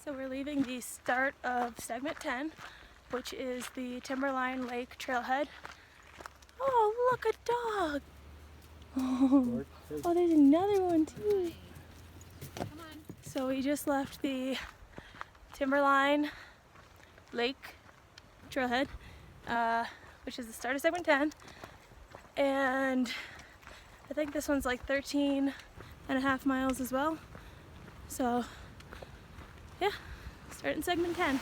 So we're leaving the start of segment 10, which is the Timberline Lake Trailhead. Oh, look, a dog! Oh, there's another one too. Come on. So we just left the Timberline Lake Trailhead, which is the start of segment 10. And I think this one's like 13.5 miles as well. So yeah, starting segment 10.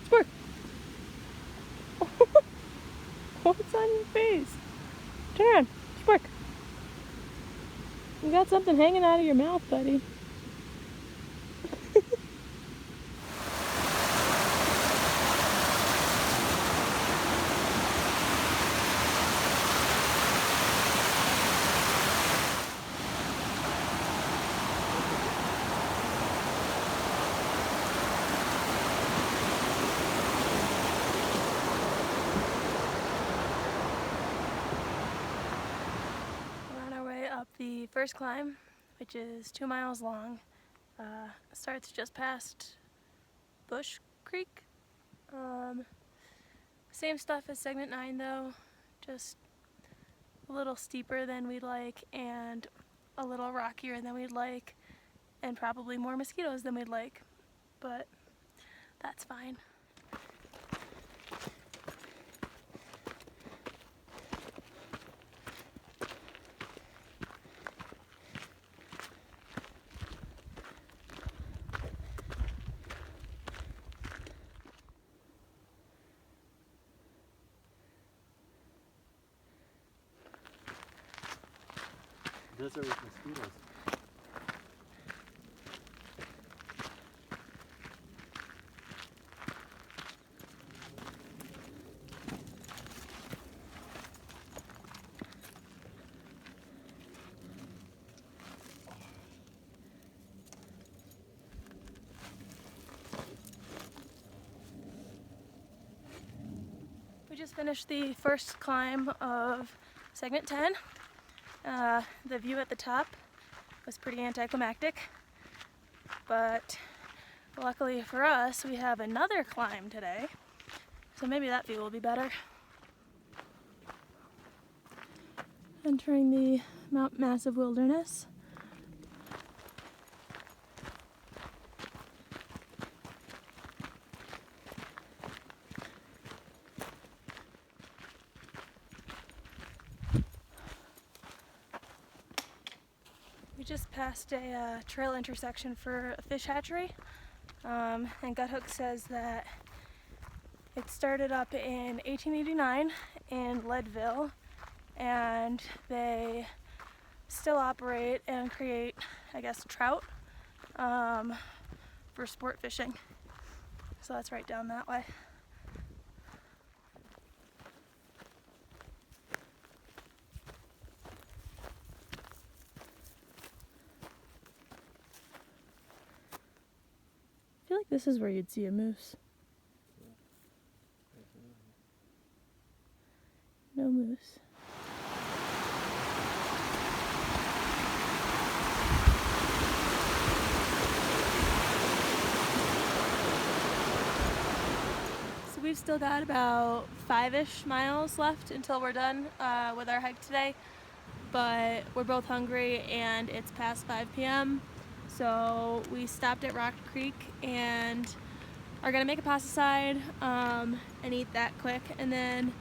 Squirt! What's on your face? Turn around, squirt! You got something hanging out of your mouth, buddy. The first climb, which is 2 miles long, starts just past Bush Creek. Same stuff as segment 9 though, just a little steeper than we'd like and a little rockier than we'd like and probably more mosquitoes than we'd like, but that's fine. Desert with mosquitoes. We just finished the first climb of segment 10. The view at the top was pretty anticlimactic, but Luckily for us, we have another climb today, so maybe that view will be better. Entering the Mount Massive Wilderness. We just passed a trail intersection for a fish hatchery, and Guthook says that it started up in 1889 in Leadville, and they still operate and create, I guess, trout for sport fishing. So that's right down that way. I feel like this is where you'd see a moose. No moose. So we've still got about 5-ish miles left until we're done with our hike today, but we're both hungry and it's past 5 p.m. So we stopped at Rock Creek and are gonna make a pasta side and eat that quick, and then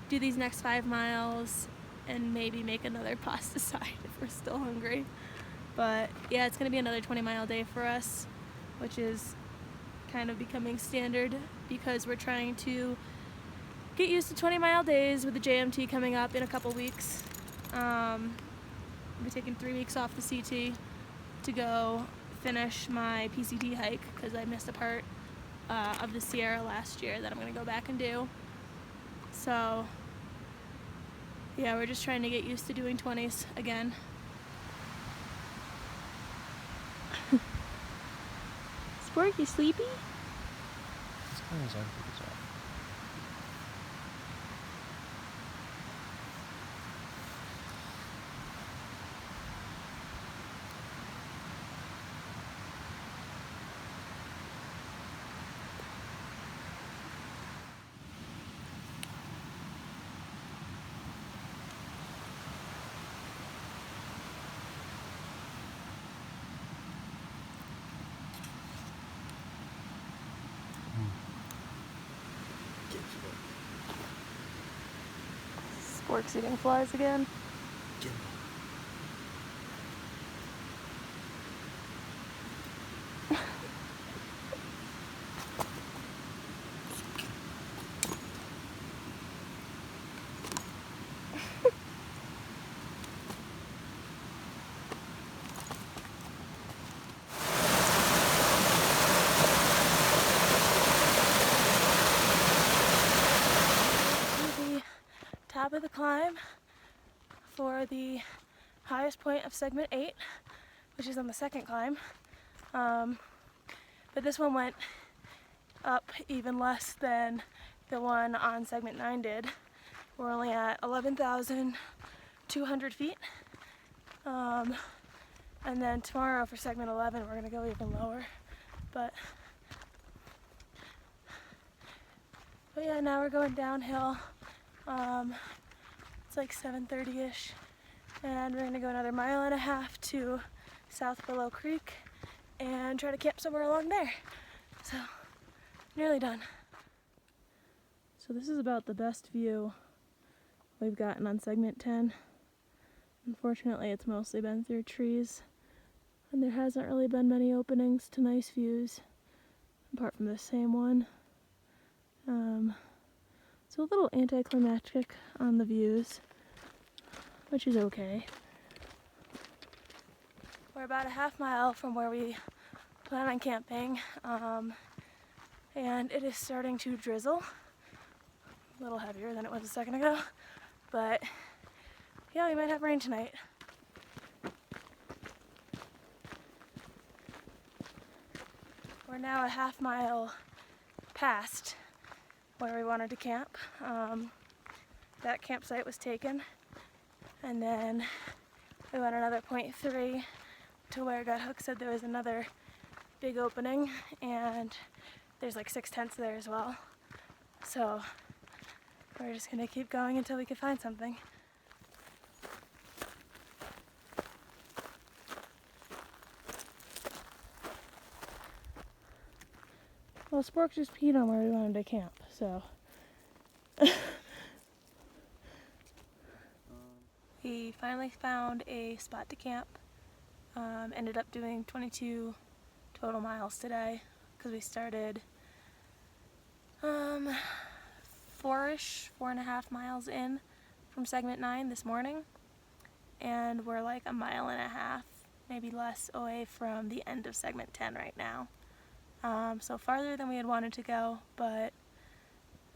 do these next 5 miles and maybe make another pasta side if we're still hungry. But yeah, it's gonna be another 20-mile day for us, which is kind of becoming standard because we're trying to get used to 20-mile days with the JMT coming up in a couple weeks. I'll be taking 3 weeks off the CT to go finish my PCT hike because I missed a part of the Sierra last year that I'm gonna go back and do. So yeah, we're just trying to get used to doing 20s again. Sport, you sleepy? As long as everything's off. Spork's eating flies again. Top of the climb for the highest point of segment 8, which is on the second climb. But this one went up even less than the one on segment 9 did. We're only at 11,200 feet. And then tomorrow for segment 11 we're gonna go even lower. But yeah, now we're going downhill. It's like 7:30-ish, and we're gonna go another 1.5 miles to South Willow Creek and try to camp somewhere along there. So, nearly done. So this is about the best view we've gotten on segment 10. Unfortunately, it's mostly been through trees, and there hasn't really been many openings to nice views, apart from the same one. So a little anticlimactic on the views, which is okay. We're about a 1/2 mile from where we plan on camping, and it is starting to drizzle. A little heavier than it was a second ago, but yeah, we might have rain tonight. We're now a 1/2 mile past where we wanted to camp. That campsite was taken, and then we went another 0.3 to where Guthook said there was another big opening, and there's like 6 tents there as well. So we're just gonna keep going until we can find something. Well, Spork just peed on where we wanted to camp, so. We finally found a spot to camp. Ended up doing 22 total miles today because we started 4.5 miles in from segment 9 this morning, and we're like 1.5 miles, maybe less, away from the end of segment 10 right now. So farther than we had wanted to go, but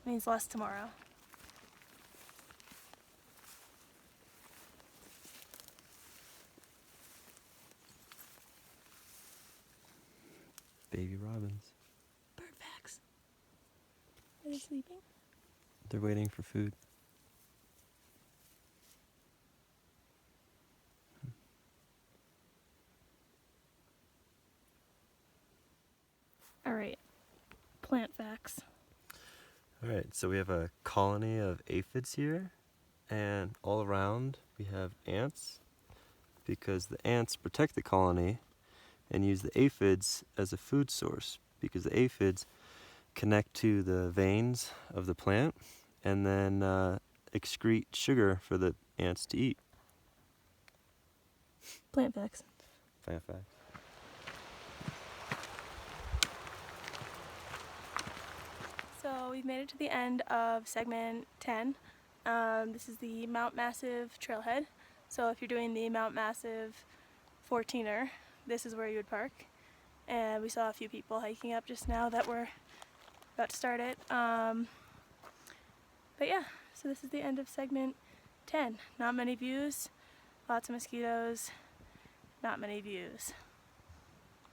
means less tomorrow. Baby robins. Birdbacks. Are they sleeping? They're waiting for food. Alright, plant facts. Alright, so we have a colony of aphids here, and all around we have ants, because the ants protect the colony and use the aphids as a food source, because the aphids connect to the veins of the plant and then excrete sugar for the ants to eat. Plant facts. Plant fact. So we've made it to the end of segment 10. This is the Mount Massive Trailhead. So if you're doing the Mount Massive 14er, this is where you would park. And we saw a few people hiking up just now that were about to start it. But yeah, so this is the end of segment 10. Not many views, lots of mosquitoes, not many views.